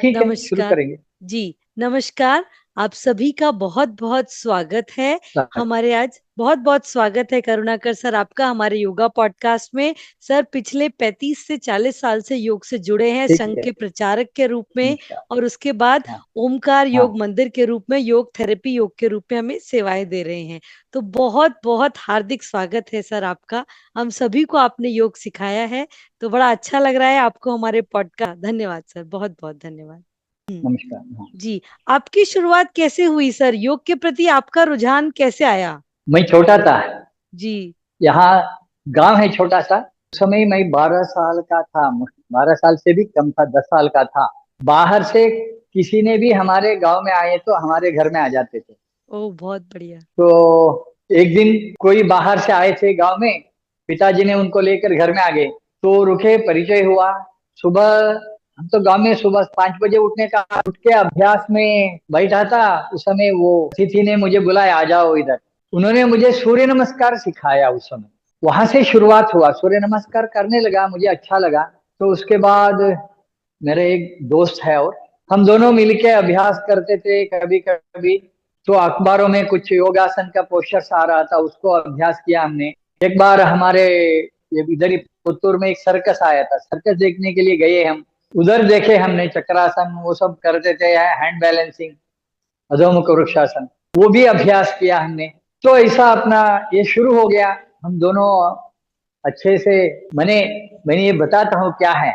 ठीक है, शुरू नमस्कार करेंगे। जी। नमस्कार। आप सभी का बहुत बहुत स्वागत है। स्टार्ट। हमारे आज बहुत बहुत स्वागत है करुणाकर सर आपका हमारे योगा पॉडकास्ट में। सर पिछले 35 से 40 साल से योग से जुड़े हैं, ठीक संघ है। के प्रचारक के रूप में। नमस्कार। और उसके बाद हाँ। ओमकार हाँ। योग मंदिर के रूप में योग थेरेपी योग के रूप में हमें सेवाएं दे रहे हैं। तो बहुत बहुत हार्दिक स्वागत है सर आपका। हम सभी को आपने योग सिखाया है, तो बड़ा अच्छा लग रहा है आपको हमारे पॉडकास्ट। धन्यवाद सर, बहुत बहुत धन्यवाद। हम्म, नमस्कार। हाँ। जी। आपकी शुरुआत कैसे हुई सर? योग के प्रति आपका रुझान कैसे आया? मैं छोटा था। जी। यहाँ गांव है छोटा सा। उस समय मैं 12 साल का था। 12 साल से भी कम था, 10 साल का था। बाहर से किसी ने भी हमारे गांव में आए तो हमारे घर में आ जाते थे। ओ, बहुत बढ़िया। तो एक दिन कोई बाहर से आए थे गांव में, पिताजी ने उनको लेकर घर में आ गए। तो रुके, परिचय हुआ। सुबह, हम तो गांव में सुबह 5 बजे उठने का उठ के अभ्यास में बैठा था। उस समय वो अतिथि ने मुझे बुलाया, आ जाओ इधर। उन्होंने मुझे सूर्य नमस्कार सिखाया उस समय। वहां से शुरुआत हुआ, सूर्य नमस्कार करने लगा, मुझे अच्छा लगा। तो उसके बाद मेरे एक दोस्त है और हम दोनों मिलके अभ्यास करते थे। कभी कभी तो अखबारों में कुछ योगासन का पोस्टर्स आ रहा था, उसको अभ्यास किया हमने। एक बार हमारे ये इधर ही पुत्तूर में एक सर्कस आया था, सर्कस देखने के लिए गए हम। उधर देखे हमने चक्रासन, वो सब करते थे, हैंड बैलेंसिंग, अधोमुख वृक्षासन, वो भी अभ्यास किया हमने। तो ऐसा अपना ये शुरू हो गया। हम दोनों अच्छे से, मैंने मैंने ये बताता हूँ क्या है।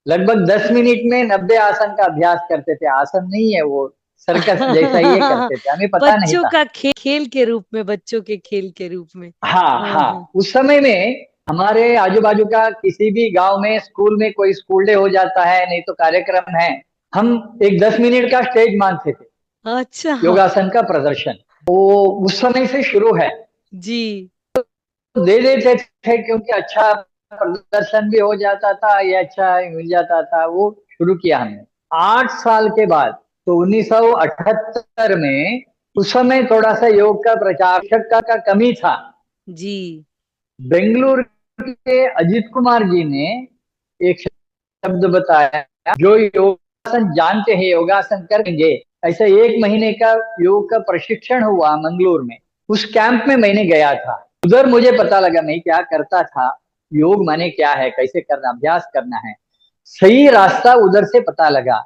लगभग 10 मिनट में 90 आसन का अभ्यास करते थे। आसन नहीं है वो, सर्कस जैसा ही ये करते थे, हमें पता नहीं बच्चों था। का खेल के रूप में, बच्चों के खेल के रूप में। हाँ हाँ हाँ। हाँ। उस समय में हमारे आजू बाजू का किसी भी गांव में, स्कूल में कोई स्कूल डे हो जाता है, नहीं तो कार्यक्रम है, हम एक 10 मिनट का स्टेज मांगते थे, अच्छा। योगासन का प्रदर्शन। वो उस समय से शुरू है। जी। दे देते थे क्योंकि अच्छा प्रदर्शन भी हो जाता था, ये अच्छा मिल जाता था। वो शुरू किया हमने 8 साल के बाद। तो 1978 में, उस समय थोड़ा सा योग का प्रचार शिक्षक का कमी था। जी। बेंगलुरु के अजीत कुमार जी ने एक शब्द बताया, जो योगासन जानते हैं योगासन करेंगे। ऐसा 1 महीने का योग का प्रशिक्षण हुआ मंगलूर में। उस कैंप में मैंने गया था। उधर मुझे पता लगा मैं क्या करता था, योग माने क्या है, कैसे करना, अभ्यास करना है। सही रास्ता उधर से पता लगा।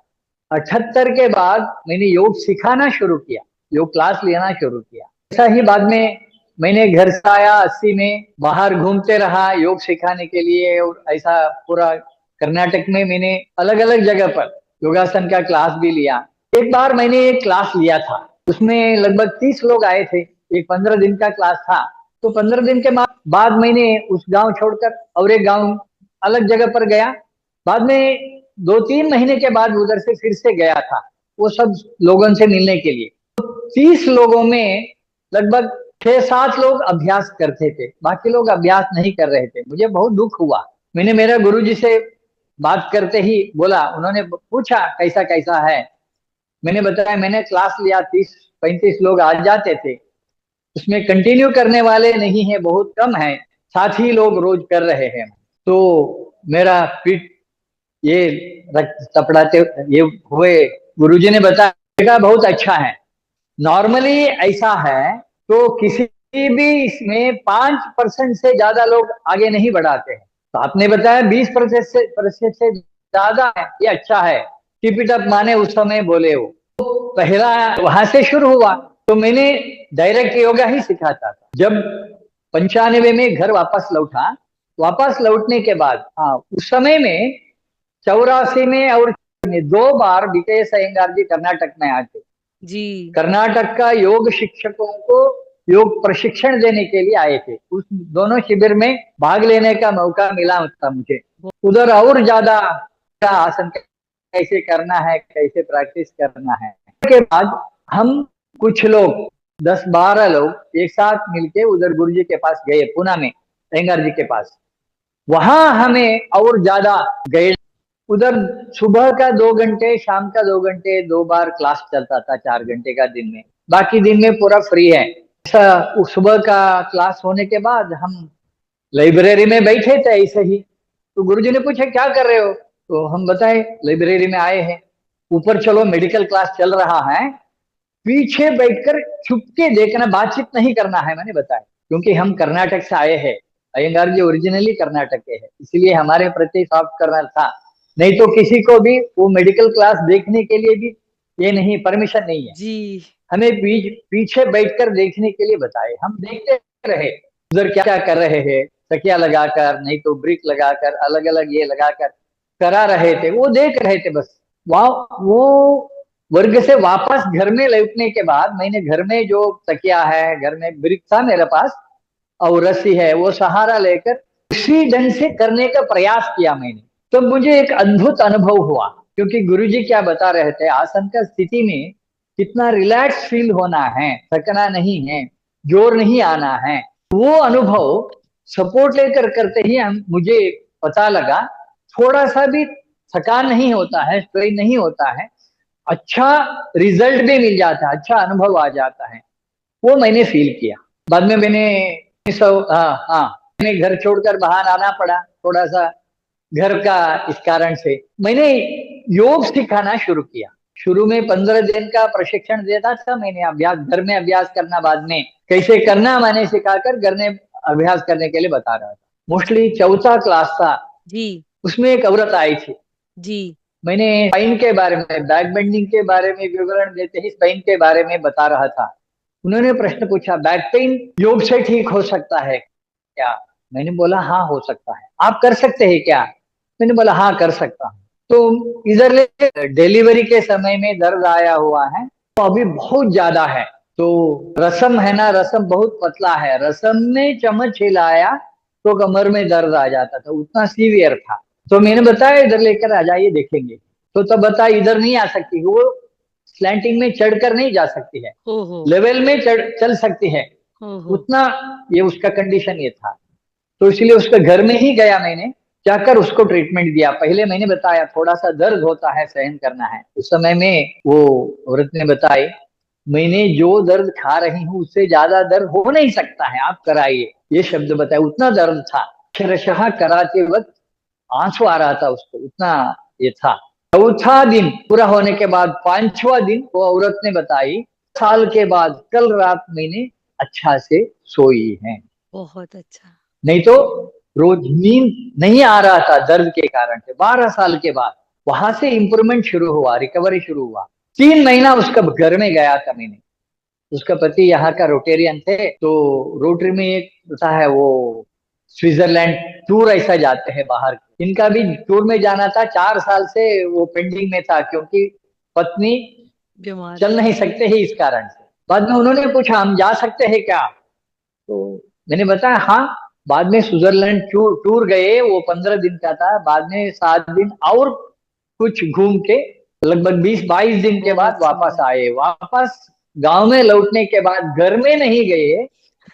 78 के बाद मैंने योग सिखाना शुरू किया, योग क्लास लेना शुरू किया। ऐसा ही बाद में मैंने घर से आया 80 में, बाहर घूमते रहा योग सिखाने के लिए। और ऐसा पूरा कर्नाटक में मैंने अलग अलग जगह पर योगासन का क्लास भी लिया। एक बार मैंने एक क्लास लिया था, उसमें लगभग 30 लोग आए थे। एक 15 दिन का क्लास था। तो 15 दिन के बाद मैंने उस गांव छोड़कर और एक गांव अलग जगह पर गया। बाद में 2-3 महीने के बाद उधर से फिर से गया था, वो सब लोगों से मिलने के लिए। 30 लोगों में लगभग 6-7 लोग अभ्यास करते थे, बाकी लोग अभ्यास नहीं कर रहे थे। मुझे बहुत दुख हुआ। मैंने मेरे गुरुजी से बात करते ही बोला, उन्होंने पूछा कैसा कैसा है। मैंने बताया मैंने क्लास लिया, 30-35 लोग आ जाते थे, उसमें कंटिन्यू करने वाले नहीं है, बहुत कम है, 7 ही लोग रोज कर रहे हैं। तो मेरा पीठ ये रक्त तपड़ाते ये हुए। गुरुजी ने बताया बहुत अच्छा है। नॉर्मली ऐसा है तो किसी भी इसमें 5% से ज्यादा लोग आगे नहीं बढ़ाते हैं। तो आपने बताया 20% से ज्यादा है, ये अच्छा है। कीप इट अप माने उस समय बोले वो। पहला वहां से शुरू हुआ। तो मैंने डायरेक्ट योगा ही सिखाता था। जब 95 में घर वापस लौटा, वापस लौटने के बाद, हाँ, उस समय में 84 में और में 2 बार विकेश अयंगार जी कर्नाटक में आए थे। जी। कर्नाटक का योग शिक्षकों को योग प्रशिक्षण देने के लिए आए थे। उस दोनों शिविर में भाग लेने का मौका मिला था मुझे। उधर और ज्यादा आसन कैसे करना है, कैसे प्रैक्टिस करना है। के बाद हम कुछ लोग, 10-12 लोग एक साथ मिलके उधर गुरु जी के पास गए, पूना में अयंगार जी के पास। वहां हमें और ज्यादा गए। उधर सुबह का 2 घंटे, शाम का 2 घंटे, 2 बार क्लास चलता था, 4 घंटे का दिन में। बाकी दिन में पूरा फ्री है। ऐसा सुबह का क्लास होने के बाद हम लाइब्रेरी में बैठे थे ऐसे ही। तो गुरुजी ने पूछा क्या कर रहे हो, तो हम बताए लाइब्रेरी में आए हैं। ऊपर चलो मेडिकल क्लास चल रहा है, पीछे बैठकर चुपके देखना, बातचीत नहीं करना है, मैंने बताया। क्योंकि हम कर्नाटक से आए हैं, अयंगार जी ओरिजिनली कर्नाटक के हैं, इसलिए हमारे प्रति सॉफ्ट कर्नर था। नहीं तो किसी को भी वो मेडिकल क्लास देखने के लिए भी ये नहीं, परमिशन नहीं है। जी। हमें पीछे बैठकर देखने के लिए बताए, हम देखते रहे उधर क्या क्या कर रहे हैं, तकिया लगाकर, नहीं तो ब्रिक लगाकर, अलग अलग ये लगाकर करा रहे थे, वो देख रहे थे बस। वहां वो वर्ग से वापस घर में लौटने के बाद मैंने घर में जो तकिया है, घर में ब्रिक था मेरे पास और रस्सी है, वो सहारा लेकर उसी ढंग से करने का प्रयास किया मैंने। तो मुझे एक अद्भुत अनुभव हुआ, क्योंकि गुरुजी क्या बता रहे थे, आसन का स्थिति में कितना रिलैक्स फील होना है, थकना नहीं है, जोर नहीं आना है। वो अनुभव सपोर्ट लेकर करते ही मुझे पता लगा, थोड़ा सा भी थकान नहीं होता है, स्ट्रेन नहीं होता है, अच्छा रिजल्ट भी मिल जाता है, अच्छा अनुभव आ जाता है। वो मैंने फील किया। बाद में मैंने हाँ, मैंने घर छोड़कर बाहर आना पड़ा थोड़ा सा घर का, इस कारण से मैंने योग सिखाना शुरू किया। शुरू में 15 दिन का प्रशिक्षण देता था मैंने, अभ्यास घर में अभ्यास करना, बाद में कैसे करना मैंने सिखाकर घर में अभ्यास करने के लिए बता रहा था। मोस्टली चौथा क्लास था, जी। उसमें एक औरत आई थी। जी। मैंने स्पाइन के बारे में, बैक बेंडिंग के बारे में विवरण देते ही स्पाइन के बारे में बता रहा था। उन्होंने प्रश्न पूछा, बैक पेन योग से ठीक हो सकता है क्या? मैंने बोला हाँ हो सकता है। आप कर सकते हैं क्या? मैंने बोला हाँ कर सकता हूँ। तो इधर ले डिलीवरी के समय में दर्द आया हुआ है, तो अभी बहुत ज्यादा है, तो रसम है ना, रसम बहुत पतला है, रसम में चम्मच हिलाया तो कमर में दर्द आ जाता था, उतना सीवियर था। तो मैंने बताया इधर लेकर आ जाइए देखेंगे। तो तब बता इधर नहीं आ सकती, वो स्लैंटिंग में चढ़कर नहीं जा सकती है, ओहो। लेवल में चल सकती है, ओहो। उतना ये उसका कंडीशन ये था। तो इसलिए उसके घर में ही गया मैंने, जाकर उसको ट्रीटमेंट दिया। पहले मैंने बताया थोड़ा सा दर्द होता है, सहन करना है। उस समय में वो औरत ने बताई, मैंने जो दर्द खा रही हूँ उससे ज्यादा दर्द हो नहीं सकता है, आप कराइए, ये शब्द बताए। उतना दर्द था, अक्षरशः कराते वक्त आंसू आ रहा था उसको, उतना ये था। चौथा दिन पूरा होने के बाद 5वां दिन वो औरत ने बताई, साल के बाद कल रात मैंने अच्छा से सोई है, बहुत अच्छा। नहीं तो रोज नींद नहीं आ रहा था दर्द के कारण से। 12 साल के बाद वहां से इंप्रूवमेंट शुरू हुआ, रिकवरी शुरू हुआ। 3 महीना उसका घर में गया था मैंने। उसका पति यहाँ का रोटेरियन थे, तो रोटरी में एक होता है वो स्विट्जरलैंड टूर ऐसा जाते हैं बाहर। इनका भी टूर में जाना था, 4 साल से वो पेंडिंग में था, क्योंकि पत्नी बीमार चल थी। नहीं सकते ही इस कारण से। बाद में उन्होंने पूछा हम जा सकते हैं क्या, तो मैंने बताया हाँ। बाद में स्विट्जरलैंड टूर गए, वो 15 दिन का था। बाद में 7 दिन और कुछ घूम के लगभग 20-22 दिन के बाद बहुत वापस सुंदर। आए। वापस गांव में लौटने के बाद घर में नहीं गए,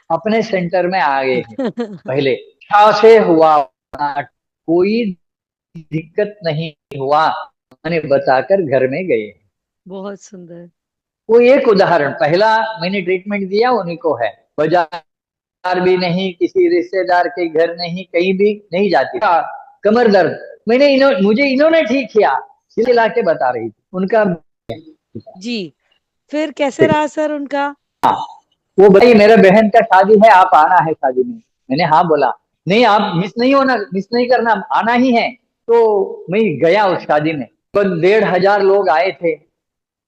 अपने सेंटर में आ गए हैं। पहले अच्छा से हुआ, कोई दिक्कत नहीं हुआ, मैंने बताकर घर में गए। बहुत सुंदर। वो एक उदाहरण, पहला मैंने ट्रीटमेंट दिया उन्हीं को है। बाजार भी नहीं, किसी रिश्तेदार के घर नहीं, कहीं भी नहीं जाती। कमर दर्द मैंने मुझे इन्होंने ठीक किया, इसलिए लाके बता रही थी उनका। जी। फिर कैसे रहा सर उनका? वो भाई मेरे बहन का शादी है, आप आना है शादी में। मैंने हाँ बोला, नहीं आप मिस नहीं होना, मिस नहीं करना, आना ही है। तो मैं गया उस शादी में, तो 1,500 लोग आए थे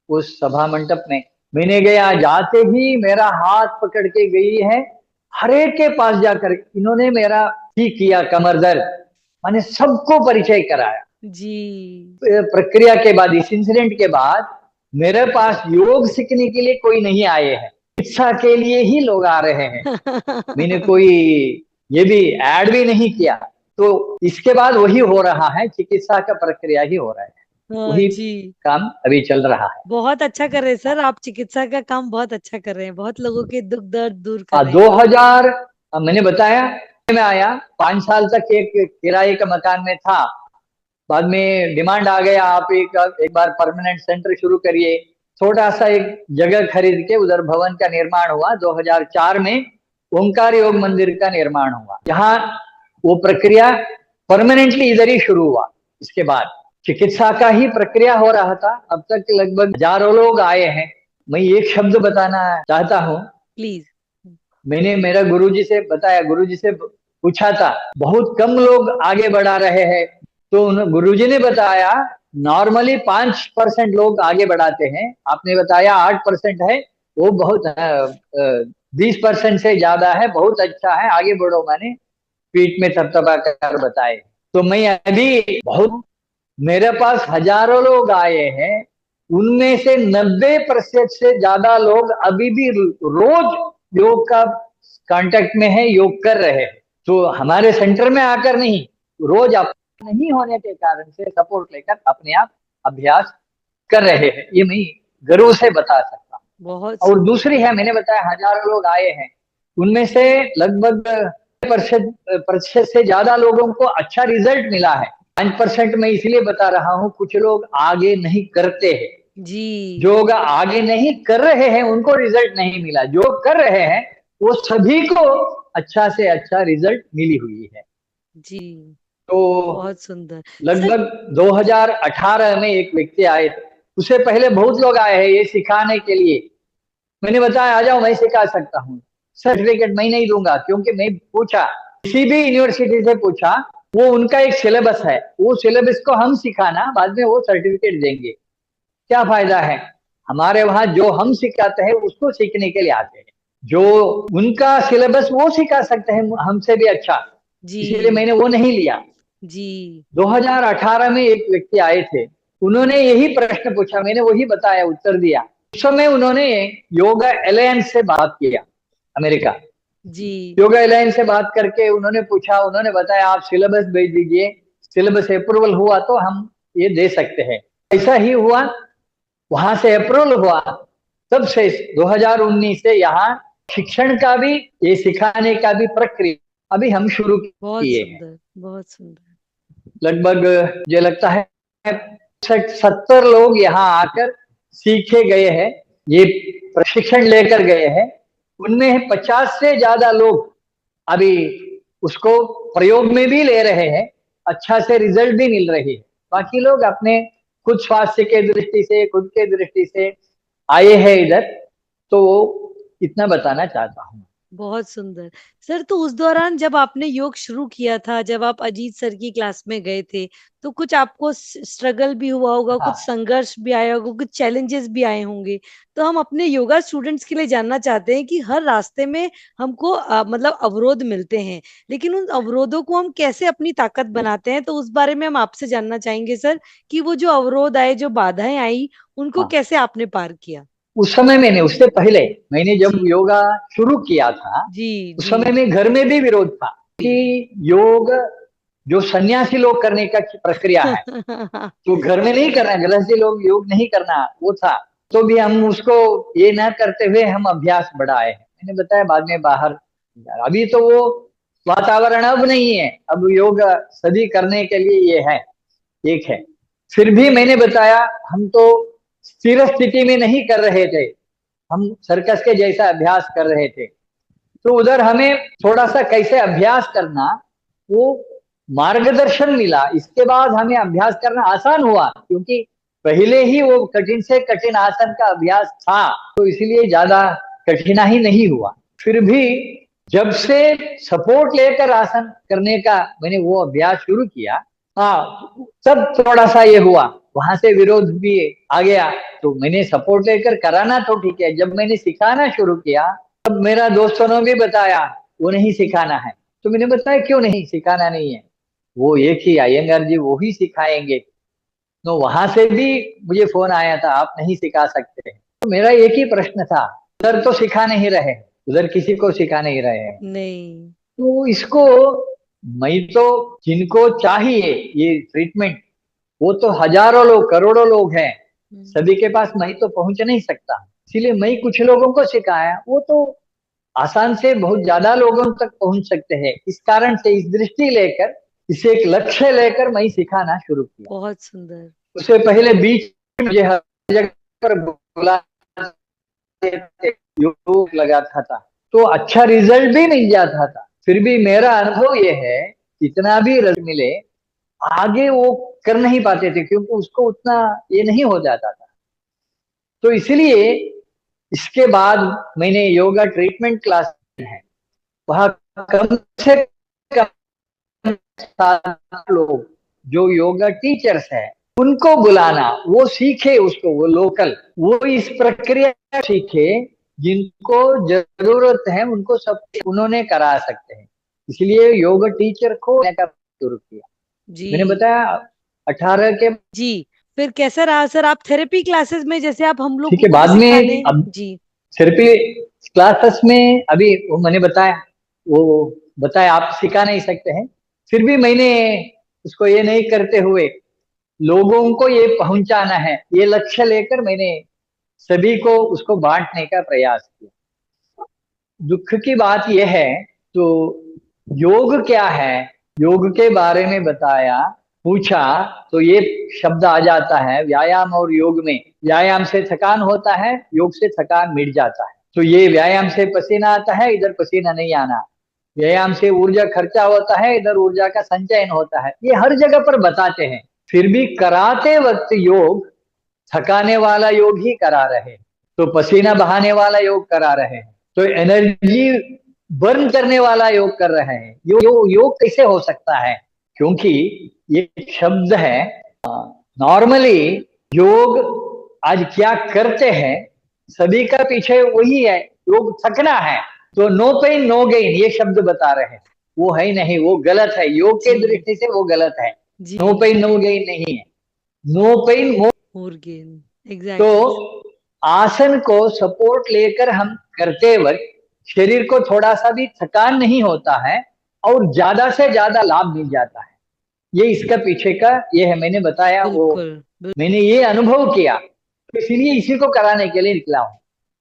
उस सभा मंडप में। मैंने गया, जाते ही मेरा हाथ पकड़ के गई है, हर एक के पास जाकर इन्होंने मेरा ठीक किया कमर दर्द, मैंने सबको परिचय कराया। जी। प्रक्रिया के बाद, इस इंसिडेंट के बाद मेरे पास योग सीखने के लिए कोई नहीं आए हैं, शिक्षा के लिए ही लोग आ रहे हैं। मैंने कोई ये भी ऐड भी नहीं किया। तो इसके बाद वही हो रहा है, चिकित्सा का प्रक्रिया ही हो रहा है, हाँ वही जी। काम अभी चल रहा है। बहुत अच्छा कर रहे हैं सर, आप चिकित्सा का काम बहुत अच्छा कर रहे हैं, बहुत लोगों के दुख दर्द दूर कर हाँ, रहे हैं। 2000 मैंने बताया में आया, 5 साल तक एक किराए का मकान में था। बाद में डिमांड आ गया, आप एक बार परमानेंट सेंटर शुरू करिए। छोटा सा एक जगह खरीद के उधर भवन का निर्माण हुआ। 2004 में ओंकार योग मंदिर का निर्माण हुआ, जहाँ वो प्रक्रिया परमानेंटली इधर ही शुरू हुआ। इसके बाद चिकित्सा का ही प्रक्रिया हो रहा था। अब तक लगभग हजारों लोग आए हैं। मैं एक शब्द बताना चाहता हूँ। प्लीज। मैंने मेरा गुरुजी से बताया, गुरुजी से पूछा था, बहुत कम लोग आगे बढ़ा रहे हैं। तो गुरुजी ने बताया नॉर्मली 5% लोग आगे बढ़ाते हैं, आपने बताया 8% है, वो बहुत 20% से ज्यादा है, बहुत अच्छा है, आगे बढ़ो। मैंने पीठ में थपथपा कर बताए। तो मैं अभी बहुत, मेरे पास हजारों लोग आए हैं, उनमें से 90% से ज्यादा लोग अभी भी रोज योग का कांटेक्ट में है, योग कर रहे हैं। तो हमारे सेंटर में आकर नहीं, रोज आप नहीं होने के कारण से सपोर्ट लेकर अपने आप अभ्यास कर रहे हैं। ये मैं गर्व से बता सकता हूँ। बहुत और सुंदर। दूसरी है, मैंने बताया हजारों लोग आए हैं, उनमें से लगभग प्रतिशत प्रतिशत से ज्यादा लोगों को अच्छा रिजल्ट मिला है। 5% मैं इसलिए बता रहा हूँ, कुछ लोग आगे नहीं करते हैं। जी जो लोग आगे नहीं कर रहे हैं उनको रिजल्ट नहीं मिला, जो कर रहे हैं वो सभी को अच्छा से अच्छा रिजल्ट मिली हुई है। जी। तो बहुत सुंदर सर। लगभग 2018 में एक व्यक्ति आए थे, उससे पहले बहुत लोग आए हैं ये सिखाने के लिए। मैंने बताया आ जाओ, मैं सिखा सकता हूँ। सर्टिफिकेट मैं नहीं दूंगा, क्योंकि मैं पूछा, किसी भी यूनिवर्सिटी से पूछा, वो उनका एक सिलेबस है, वो सिलेबस को हम सिखाना, बाद में वो सर्टिफिकेट देंगे। क्या फायदा है? हमारे वहां जो हम सिखाते हैं उसको सीखने के लिए आते हैं, जो उनका सिलेबस वो सिखा सकते हैं हमसे भी अच्छा, इसीलिए जी मैंने वो नहीं लिया। जी। 2018 में एक व्यक्ति आए थे, उन्होंने यही प्रश्न पूछा, मैंने वही बताया, उत्तर दिया। उस समय उन्होंने योगा अलायंस से बात किया, अमेरिका जी योगा अलायंस से बात करके उन्होंने पूछा, उन्होंने बताया आप सिलेबस भेज दीजिए, सिलेबस अप्रूवल हुआ तो हम ये दे सकते हैं। ऐसा ही हुआ, वहां से अप्रूवल हुआ। तब से 2019 से यहाँ शिक्षण का भी, ये सिखाने का भी प्रक्रिया अभी हम शुरू बहुत किए हैं। सुंदर। बहुत सुंदर। लगभग मुझे लगता है 60-70 लोग यहाँ आकर सीखे गए हैं, ये प्रशिक्षण लेकर गए हैं। उनमें 50 से ज्यादा लोग अभी उसको प्रयोग में भी ले रहे हैं, अच्छा से रिजल्ट भी मिल रही है। बाकी लोग अपने खुद स्वास्थ्य के दृष्टि से, खुद के दृष्टि से आए हैं इधर। तो इतना बताना चाहता हूँ। बहुत सुंदर सर। तो उस दौरान जब आपने योग शुरू किया था, जब आप अजीत सर की क्लास में गए थे, तो कुछ आपको स्ट्रगल भी हुआ होगा, कुछ हाँ संघर्ष भी आया होगा, कुछ चैलेंजेस भी आए होंगे। तो हम अपने योगा स्टूडेंट्स के लिए जानना चाहते हैं कि हर रास्ते में हमको मतलब अवरोध मिलते हैं, लेकिन उन अवरोधों को हम कैसे अपनी ताकत बनाते हैं, तो उस बारे में हम आपसे जानना चाहेंगे सर, कि वो जो अवरोध आए, जो बाधाएं आई, उनको हाँ, कैसे आपने पार किया। उस समय मैंने, उससे पहले मैंने जब जी योगा शुरू किया था, जी उस जी समय में घर में भी विरोध था कि जी। योग जो सन्यासी लोग करने का प्रक्रिया है, तो घर में नहीं करना, गृहस्थी लोग योग नहीं करना, वो था। तो भी हम उसको ये ना करते हुए हम अभ्यास बढ़ाए हैं। मैंने बताया बाद में बाहर, अभी तो वो वातावरण अब नहीं है, अब योग सभी करने के लिए ये है, एक है। फिर भी मैंने बताया हम तो स्थिर स्थिति में नहीं कर रहे थे, हम सर्कस के जैसा अभ्यास कर रहे थे। तो उधर हमें थोड़ा सा कैसे अभ्यास करना, वो मार्गदर्शन मिला। इसके बाद हमें अभ्यास करना आसान हुआ, क्योंकि पहले ही वो कठिन से कठिन आसन का अभ्यास था, तो इसलिए ज्यादा कठिनाई नहीं हुआ। फिर भी जब से सपोर्ट लेकर आसन करने का मैंने वो अभ्यास शुरू किया, हाँ, तब थोड़ा सा ये हुआ, वहां से विरोध भी आ गया। तो मैंने सपोर्ट लेकर कराना तो ठीक है, जब मैंने सिखाना शुरू किया, तब मेरा दोस्तों ने भी बताया वो नहीं सिखाना है। तो मैंने बताया क्यों नहीं सिखाना, नहीं है, वो एक ही अयंगार जी वो ही सिखाएंगे। तो वहां से भी मुझे फोन आया था, आप नहीं सिखा सकते। तो मेरा एक ही प्रश्न था, उधर तो सिखा नहीं रहे, उधर किसी को सिखा नहीं रहे हैं, नहीं। तो इसको मैं तो, जिनको चाहिए ये ट्रीटमेंट, वो तो हजारों लोग, करोड़ों लोग हैं, हम्म। सभी के पास मैं तो पहुंच नहीं सकता। इसीलिए मैं कुछ लोगों को सिखाया, वो तो आसान से बहुत ज्यादा लोगों तक पहुंच सकते हैं। इस कारण से, इस दृष्टि लेकर, इसे एक लक्ष्य लेकर मैं सिखाना शुरू किया। बहुत सुंदर। उससे पहले बीच में मुझे हर जगह पर बुला योग लगाता था, तो अच्छा रिजल्ट भी मिल जाता था। फिर भी मेरा अनुभव यह है, कितना भी रिजल्ट मिले, आगे वो कर नहीं पाते थे क्योंकि उसको उतना ये नहीं हो जाता था। तो इसलिए इसके बाद मैंने योगा ट्रीटमेंट क्लास है, वहां कम से कम 7 लोग जो योगा टीचर्स है उनको बुलाना, वो सीखे उसको, वो लोकल, वो इस प्रक्रिया सीखे, जिनको जरूरत है उनको सब उन्होंने करा सकते हैं। इसलिए योगा टीचर को मैंने शुरू किया। मैंने जी बताया 18 के, जी। फिर कैसा रहा सर आप थेरेपी क्लासेस में, जैसे आप हम ठीक लोगों है, को भी बाद सिखाने? में अब जी थेरेपी क्लासेस में अभी वो मैंने बताया, वो बताया आप सिखा नहीं सकते हैं, फिर भी मैंने उसको ये नहीं करते हुए लोगों को ये पहुंचाना है, ये लक्ष्य लेकर मैंने सभी को उसको बांटने का प्रयास किया। दुख की बात यह है, तो योग क्या है, योग के बारे में बताया, पूछा, तो ये शब्द आ जाता है व्यायाम और योग में। व्यायाम से थकान होता है, योग से थकान मिट जाता है। तो ये व्यायाम से पसीना आता है, इधर पसीना नहीं आना। व्यायाम से ऊर्जा खर्चा होता है, इधर ऊर्जा का संचयन होता है। ये हर जगह पर बताते हैं, फिर भी कराते वक्त योग थकाने वाला योग ही करा रहे हैं, तो पसीना बहाने वाला योग करा रहे हैं, तो एनर्जी बर्न करने वाला योग कर रहे हैं। योग कैसे हो सकता है, क्योंकि ये शब्द है। नॉर्मली योग आज क्या करते हैं, सभी का पीछे वही है, योग थकना है, तो नो पेन नो गेन ये शब्द बता रहे हैं, वो है ही नहीं, वो गलत है, योग के जी दृष्टि से वो गलत है। जी। नो पेन नो गेन नहीं है, नो पेन। मुर्गेन, तो एग्जैक्टली। आसन को सपोर्ट लेकर हम करते वक्त शरीर को थोड़ा सा भी थकान नहीं होता है और ज्यादा से ज्यादा लाभ मिल जाता है। ये इसका पीछे का ये है, मैंने बताया वो, बिल्कुल मैंने ये अनुभव किया, तो इसीलिए इसी को कराने के लिए निकला हूं।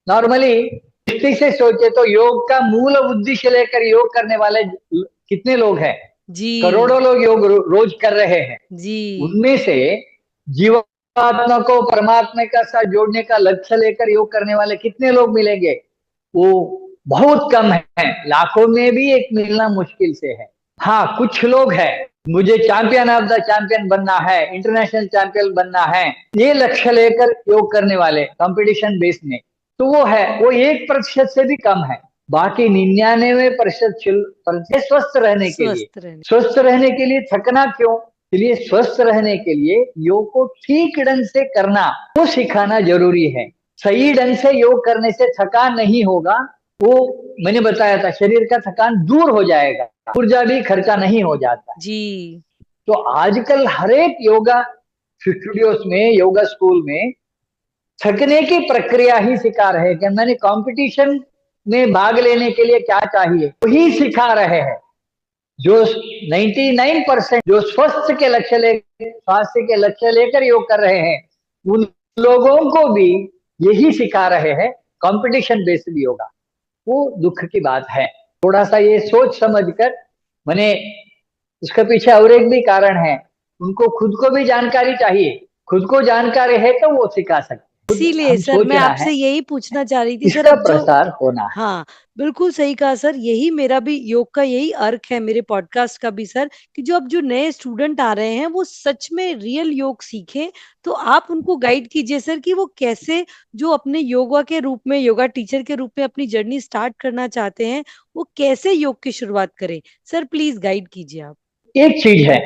नॉर्मली दृष्टि से सोचे तो योग का मूल उद्देश्य लेकर योग करने वाले कितने लोग हैं, जी करोड़ों लोग योग रोज कर रहे हैं। जी उनमें से जीवात्मा को परमात्मा का साथ जोड़ने का लक्ष्य लेकर योग करने वाले कितने लोग मिलेंगे, वो बहुत कम है, लाखों में भी एक मिलना मुश्किल से है। हाँ, कुछ लोग हैं, मुझे चैंपियन ऑफ द चैंपियन बनना है, इंटरनेशनल चैंपियन बनना है, ये लक्ष्य लेकर योग करने वाले कंपटीशन बेस में, तो वो है, वो 1% से भी कम है। बाकी 99% स्वस्थ रहने के लिए, स्वस्थ रहने। स्वस्थ रहने के लिए थकना क्यों, इसलिए स्वस्थ रहने के लिए योग को ठीक ढंग से करना, वो सिखाना जरूरी है। सही ढंग से योग करने से थकान नहीं होगा, वो मैंने बताया था, शरीर का थकान दूर हो जाएगा, ऊर्जा भी खर्चा नहीं हो जाता है। जी तो आजकल हर एक योगा स्टूडियोज में, योगा स्कूल में थकने की प्रक्रिया ही सिखा रहे हैं कि मैंने कंपटीशन में भाग लेने के लिए क्या चाहिए वही सिखा रहे हैं। जो 99% जो स्वास्थ्य के लक्ष्य लेकर योग कर रहे हैं, उन लोगों को भी यही सिखा रहे हैं, कंपटीशन बेस्ड योगा। वो दुख की बात है। थोड़ा सा ये सोच समझ कर मैंने, उसके पीछे और एक भी कारण है, उनको खुद को भी जानकारी चाहिए, खुद को जानकारी है तो वो सिखा सकते, खुद इसीलिए हम सर मैं सोचना आपसे है, यही पूछना चाह रही थी सर, इसका अब जो, प्रसार होना है। हाँ बिल्कुल सही कहा सर, यही मेरा भी योग का यही अर्थ है, मेरे पॉडकास्ट का भी सर, कि जो अब जो नए स्टूडेंट आ रहे हैं वो सच में रियल योग सीखें। तो आप उनको गाइड कीजिए सर कि वो कैसे, जो अपने योगा के रूप में, योगा टीचर के रूप में अपनी जर्नी स्टार्ट करना चाहते हैं, वो कैसे योग की शुरुआत करें। सर प्लीज गाइड कीजिए आप। एक चीज है,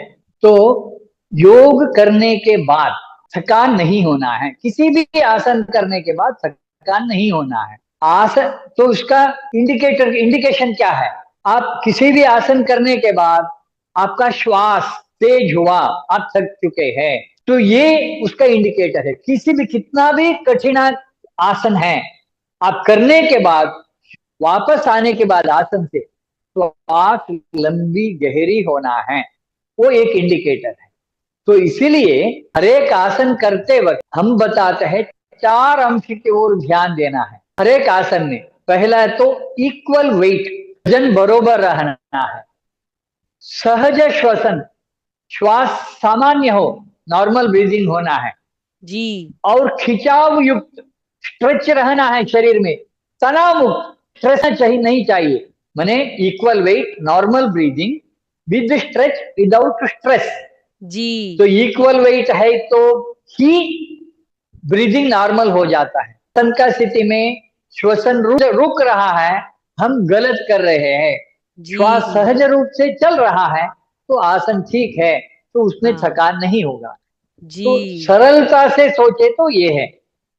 तो योग करने के बाद थकान नहीं होना है, किसी भी आसन करने के बाद थकान नहीं होना है। आसन तो उसका इंडिकेशन क्या है, आप किसी भी आसन करने के बाद आपका श्वास तेज हुआ, आप थक चुके हैं, तो ये उसका इंडिकेटर है। किसी भी कितना भी कठिन आसन है, आप करने के बाद वापस आने के बाद आसन से तो आंख लंबी गहरी होना है, वो एक इंडिकेटर है। तो इसीलिए हर एक आसन करते वक्त हम बताते हैं 4 अंश की ओर ध्यान देना है हर एक आसन में। पहला है तो इक्वल वेट, वजन बरोबर रहना है, सहज श्वसन, श्वास सामान्य हो, नॉर्मल ब्रीदिंग होना है, जी और खिंचाव युक्त स्ट्रेच रहना है शरीर में, तनाव मुक्त, स्ट्रेस चाहिए नहीं चाहिए, माने equal weight, normal breathing with stretch, without stress, जी तो इक्वल वेट है तो ही ब्रीदिंग नॉर्मल हो जाता है। श्वसन का स्थिति में श्वसन रुक रहा है, हम गलत कर रहे हैं। श्वास जी। सहज रूप से चल रहा है तो आसन ठीक है, तो उसमें हाँ। थकान नहीं होगा। तो जी। सरलता से सोचे तो ये है,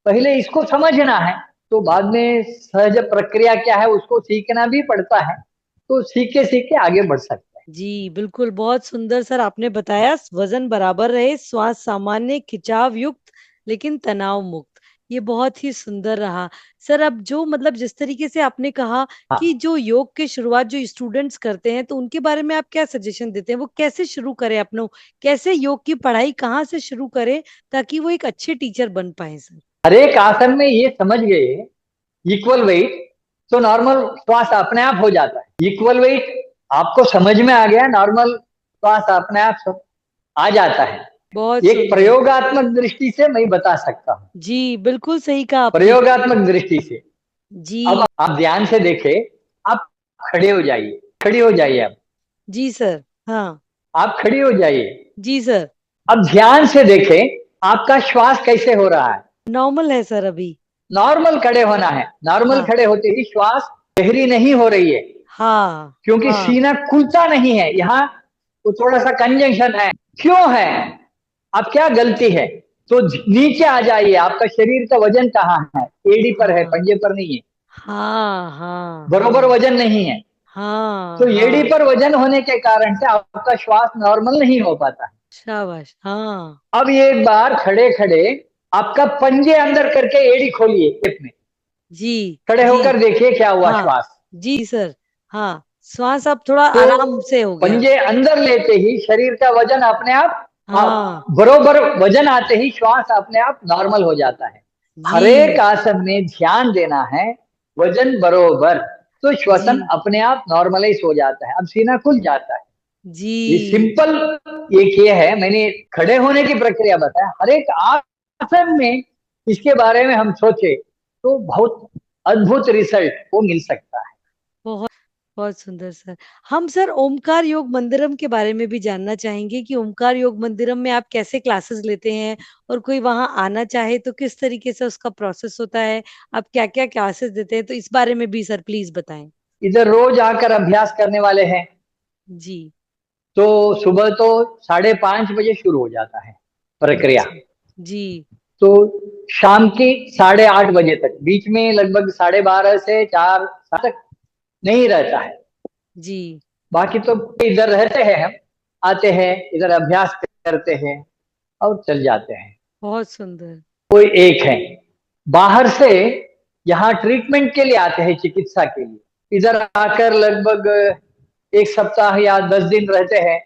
पहले इसको समझना है, तो बाद में सहज प्रक्रिया क्या है उसको सीखना भी पड़ता है, तो सीखे सीखे आगे बढ़ सकते हैं। जी बिल्कुल, बहुत सुंदर सर आपने बताया। वजन बराबर रहे, श्वास सामान्य, खिंचाव युक्त लेकिन तनाव मुक्त। ये बहुत ही सुंदर रहा सर। अब जो मतलब जिस तरीके से आपने कहा कि हाँ, जो योग के शुरुआत जो स्टूडेंट्स करते हैं, तो उनके बारे में आप क्या सजेशन देते हैं? वो कैसे शुरू करें अपना, कैसे योग की पढ़ाई कहाँ से शुरू करें ताकि वो एक अच्छे टीचर बन पाए सर? हर एक आसन में ये समझ गए इक्वल वेट, तो नॉर्मल श्वास अपने आप हो जाता है। इक्वल वेट आपको समझ में आ गया, नॉर्मल श्वास अपने आप सब आ जाता है। बहुत एक सुंदर। प्रयोगात्मक दृष्टि से मैं बता सकता हूँ, जी बिल्कुल सही कहा आपने। प्रयोगात्मक दृष्टि से। अब जी। आप ध्यान से देखें, आप खड़े हो जाइए, खड़ी हो जाइए आप। जी सर। हाँ। आप खड़ी हो जाइए। जी सर। अब ध्यान से देखें आपका श्वास कैसे हो रहा है। नॉर्मल है सर अभी। नॉर्मल खड़े होना है, नॉर्मल हाँ। खड़े होते ही श्वास गहरी नहीं हो रही है, हाँ। क्योंकि हाँ। सीना खुलता नहीं है यहाँ, तो थोड़ा सा कंजंक्शन है। क्यों है, अब क्या गलती है? तो नीचे आ जाइए, आपका शरीर का वजन कहाँ है? एड़ी पर है, हाँ। पंजे पर नहीं है, हाँ। हाँ। बरोबर हाँ। वजन नहीं है। हाँ। तो एड़ी हाँ। पर वजन होने के कारण से आपका श्वास नॉर्मल नहीं हो पाता है। शाबाश। हाँ। अब ये एक बार खड़े खड़े आपका पंजे अंदर करके एड़ी खोलिए टेप में, जी। खड़े जी। होकर देखिए क्या हुआ हाँ। श्वास। जी सर। हाँ, श्वास अब थोड़ा तो आराम से हो गया। पंजे अंदर लेते ही शरीर का वजन अपने आप हाँ। बरोबर वजन आते ही श्वास अपने आप नॉर्मल हो जाता है। हर एक जी। आसन में ध्यान देना है, वजन बरोबर, तो जी। श्वसन अपने आप नॉर्मलाइज हो जाता है, अब सीना खुल जाता है। ये जी। सिंपल एक ये है, मैंने खड़े होने की प्रक्रिया बताया। हर एक आसन में इसके बारे में हम सोचे तो बहुत अद्भुत रिजल्ट वो मिल सकता है। बहुत बहुत सुंदर सर। हम सर ओमकार योग मंदिरम के बारे में भी जानना चाहेंगे कि ओमकार योग मंदिरम में आप कैसे क्लासेस लेते हैं, और कोई वहां आना चाहे तो किस तरीके से उसका प्रोसेस होता है, आप क्या क्या क्लासेस देते हैं, तो इस बारे में भी सर प्लीज बताएं। इधर रोज आकर अभ्यास करने वाले हैं, जी। तो सुबह तो 5:30 बजे शुरू हो जाता है प्रक्रिया, अच्छा। जी। तो शाम की 8:30 बजे तक, बीच में लगभग 12:30 से 4 तक नहीं रहता है। जी। बाकी तो इधर रहते हैं, हम आते हैं इधर अभ्यास करते हैं और चल जाते हैं। बहुत सुंदर। कोई एक है, बाहर से यहाँ ट्रीटमेंट के लिए आते हैं, चिकित्सा के लिए इधर आकर लगभग 1 सप्ताह या 10 दिन रहते हैं।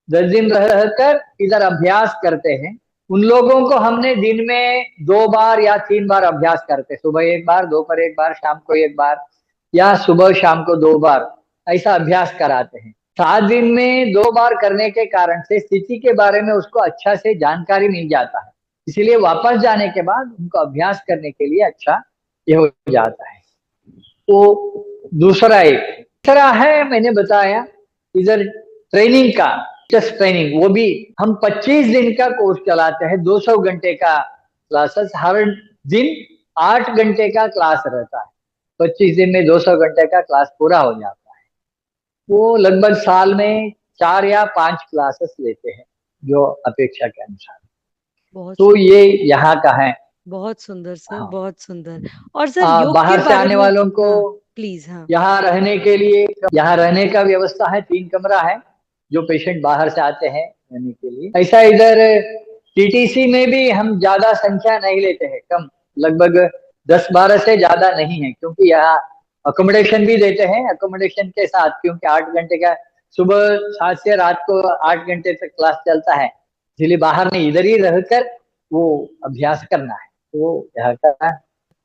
10 दिन रहकर इधर अभ्यास करते हैं। उन लोगों को हमने दिन में 2 बार या 3 बार अभ्यास करते, सुबह एक बार, दोपहर एक बार, शाम को एक बार, या सुबह शाम को 2 बार, ऐसा अभ्यास कराते हैं। 7 दिन में 2 बार करने के कारण से स्थिति के बारे में उसको अच्छा से जानकारी मिल जाता है, इसीलिए वापस जाने के बाद उनको अभ्यास करने के लिए अच्छा ये हो जाता है। तो दूसरा एक तीसरा है, मैंने बताया इधर ट्रेनिंग का, टेस्ट ट्रेनिंग, वो भी हम 25 दिन का कोर्स चलाते हैं, 200 घंटे का क्लासेस, हर दिन 8 घंटे का क्लास रहता है। 25 दिन में 200 घंटे का क्लास पूरा हो जाता है। वो लगभग साल में 4 या 5 क्लासेस लेते हैं जो अपेक्षा के अनुसार। बहुत तो सुंदर। ये यहाँ का है। बहुत सुंदर सर, हाँ, बहुत सुंदर। और सर योग के बाहर से बारे आने में। वालों को हाँ प्लीज। हाँ। यहाँ रहने के लिए, यहाँ रहने का व्यवस्था है, 3 कमरा है, जो पेशेंट बाहर से आते हैं रहने के लिए। ऐसा इधर टीटीसी में भी हम ज्यादा संख्या नहीं लेते हैं, कम, लगभग 10-12 से ज्यादा नहीं है, क्योंकि यहाँ अकोमोडेशन भी देते हैं, अकोमोडेशन के साथ, क्योंकि 8 घंटे का, सुबह 7 से रात को 8 घंटे तक क्लास चलता है, इसलिए बाहर नहीं, इधर ही रहकर वो अभ्यास करना है, तो यहाँ का।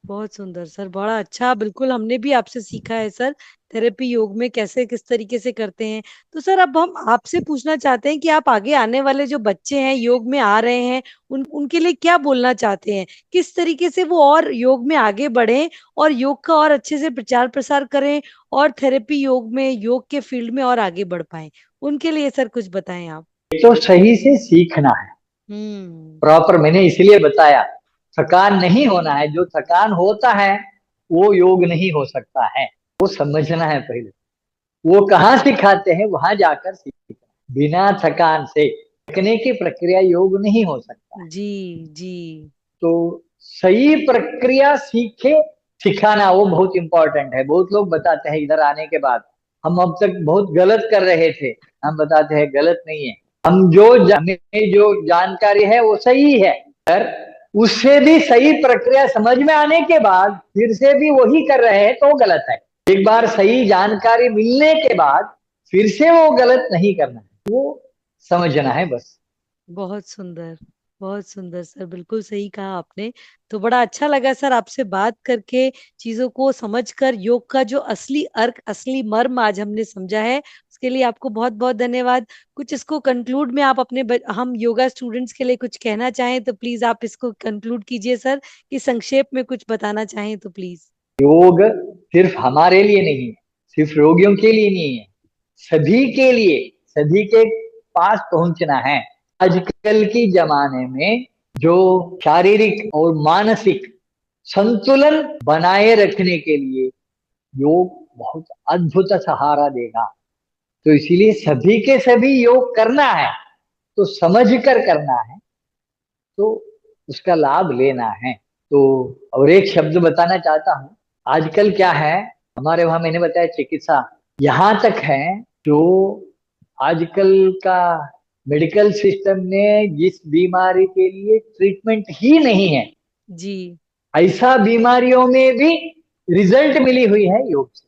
बहुत सुंदर सर, बड़ा अच्छा। बिल्कुल हमने भी आपसे सीखा है सर, थेरेपी योग में कैसे किस तरीके से करते हैं। तो सर अब हम आपसे पूछना चाहते हैं कि आप आगे आने वाले जो बच्चे हैं योग में आ रहे हैं, उनके लिए क्या बोलना चाहते हैं, किस तरीके से वो और योग में आगे बढ़ें और योग का और अच्छे से प्रचार प्रसार करें, और थेरेपी योग में, योग के फील्ड में और आगे बढ़ पाए, उनके लिए सर कुछ बताएं आप। तो सही से सीखना है प्रॉपर, मैंने इसलिए बताया थकान नहीं होना है। जो थकान होता है वो योग नहीं हो सकता है, वो समझना है पहले। वो कहाँ सिखाते हैं, वहां जाकर सीखना। बिना थकान से सीखने की प्रक्रिया योग नहीं हो सकता है। जी जी तो सही प्रक्रिया सीखे, सिखाना वो बहुत इंपॉर्टेंट है। बहुत लोग बताते हैं इधर आने के बाद हम अब तक बहुत गलत कर रहे थे, हम बताते हैं गलत नहीं है। हम हमें जो जानकारी है वो सही है, पर उससे भी सही प्रक्रिया समझ में आने के बाद फिर से भी वही कर रहे हैं तो वो गलत है। एक बार सही जानकारी मिलने के बाद फिर से वो गलत नहीं करना है, वो समझना है बस। बहुत सुंदर सर, बिल्कुल सही कहा आपने। तो बड़ा अच्छा लगा सर आपसे बात करके, चीजों को समझकर, योग का जो असली अर्थ, असली मर्म आज हमने समझा है, उसके लिए आपको बहुत बहुत धन्यवाद। कुछ इसको कंक्लूड में आप अपने हम योगा स्टूडेंट्स के लिए कुछ कहना चाहें तो प्लीज आप इसको कंक्लूड कीजिए सर, कि संक्षेप में कुछ बताना चाहें तो प्लीज। योग सिर्फ हमारे लिए नहीं है, सिर्फ रोगियों के लिए नहीं है, सभी के लिए, सभी के पास पहुंचना है। आजकल की जमाने में जो शारीरिक और मानसिक संतुलन बनाए रखने के लिए योग बहुत अद्भुत सहारा देगा। तो इसीलिए सभी के सभी योग करना है, तो समझ कर करना है, तो उसका लाभ लेना है। तो और एक शब्द बताना चाहता हूँ, आजकल क्या है हमारे वहां, मैंने बताया चिकित्सा यहाँ तक है, जो आजकल का मेडिकल सिस्टम में जिस बीमारी के लिए ट्रीटमेंट ही नहीं है, जी ऐसा बीमारियों में भी रिजल्ट मिली हुई है योग से।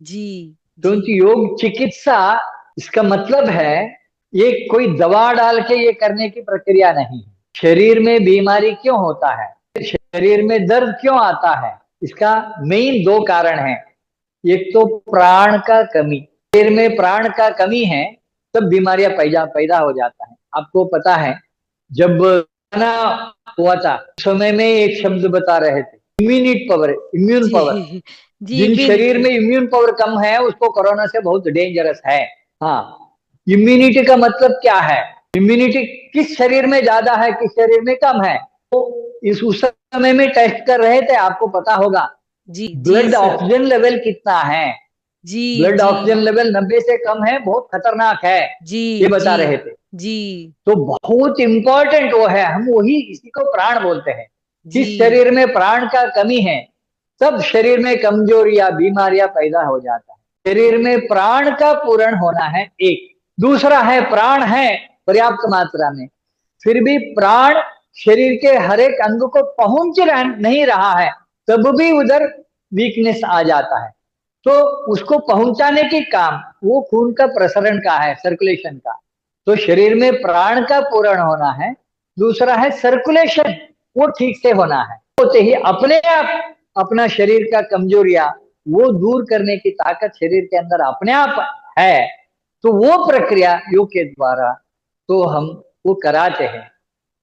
जी जी क्योंकि योग चिकित्सा, इसका मतलब है ये कोई दवा डाल के ये करने की प्रक्रिया नहीं है। शरीर में बीमारी क्यों होता है, शरीर में दर्द क्यों आता है, इसका मेन दो कारण है। एक तो प्राण का कमी, शरीर में प्राण का कमी है तब बीमारियां पैदा पैदा हो जाता है। आपको पता है जब कोरोना हुआ था उस समय में एक शब्द बता रहे थे, इम्यूनिटी पावर, इम्यून जी पावर। जी जिन शरीर बिल्कुल। में इम्यून पावर कम है उसको कोरोना से बहुत डेंजरस है। हाँ, इम्यूनिटी का मतलब क्या है, इम्यूनिटी किस शरीर में ज्यादा है किस शरीर में कम है, तो इस उस समय में टेस्ट कर रहे थे, आपको पता होगा जी जी ब्लड सर। ऑक्सीजन लेवल कितना है। जी ब्लड जी ऑक्सीजन लेवल 90 से कम है, बहुत खतरनाक है, जी ये बता जी रहे थे। जी तो बहुत इंपॉर्टेंट वो है, हम वही इसी को प्राण बोलते हैं। किस जी शरीर में प्राण का कमी है तब शरीर में कमजोरियां बीमारियां पैदा हो जाता है। शरीर में प्राण का पूर्ण होना है एक, दूसरा है प्राण है पर्याप्त मात्रा में, फिर भी प्राण शरीर के हर एक अंग को पहुंच नहीं रहा है, तब भी उधर वीकनेस आ जाता है। तो उसको पहुंचाने के काम वो खून का प्रसरण का है, सर्कुलेशन का। तो शरीर में प्राण का पूर्ण होना है, दूसरा है सर्कुलेशन, वो ठीक से होना है। होते ही अपने आप अपना शरीर का कमजोरियां वो दूर करने की ताकत शरीर के अंदर अपने आप है। तो वो प्रक्रिया योग के द्वारा तो हम वो कराते हैं,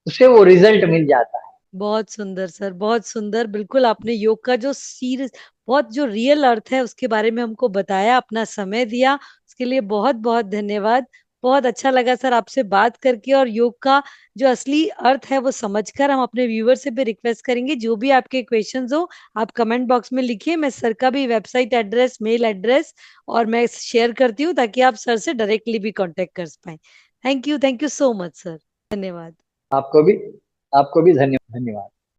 उससे वो रिजल्ट मिल जाता है। बहुत सुंदर सर, बहुत सुंदर। बिल्कुल आपने योग का जो सीरियस, बहुत जो रियल अर्थ है उसके बारे में हमको बताया, अपना समय दिया, उसके लिए बहुत बहुत धन्यवाद। बहुत अच्छा लगा सर आपसे बात करके, और योग का जो असली अर्थ है वो समझकर हम अपने व्यूअर से भी रिक्वेस्ट करेंगे, जो भी आपके क्वेश्चंस हो आप कमेंट बॉक्स में लिखिए। मैं सर का भी वेबसाइट एड्रेस, मेल एड्रेस और मैं शेयर करती हूँ, ताकि आप सर से डायरेक्टली भी कांटेक्ट कर पाए। Thank you so much sir. धन्यवाद। आपको भी, आपको भी धन्यवाद।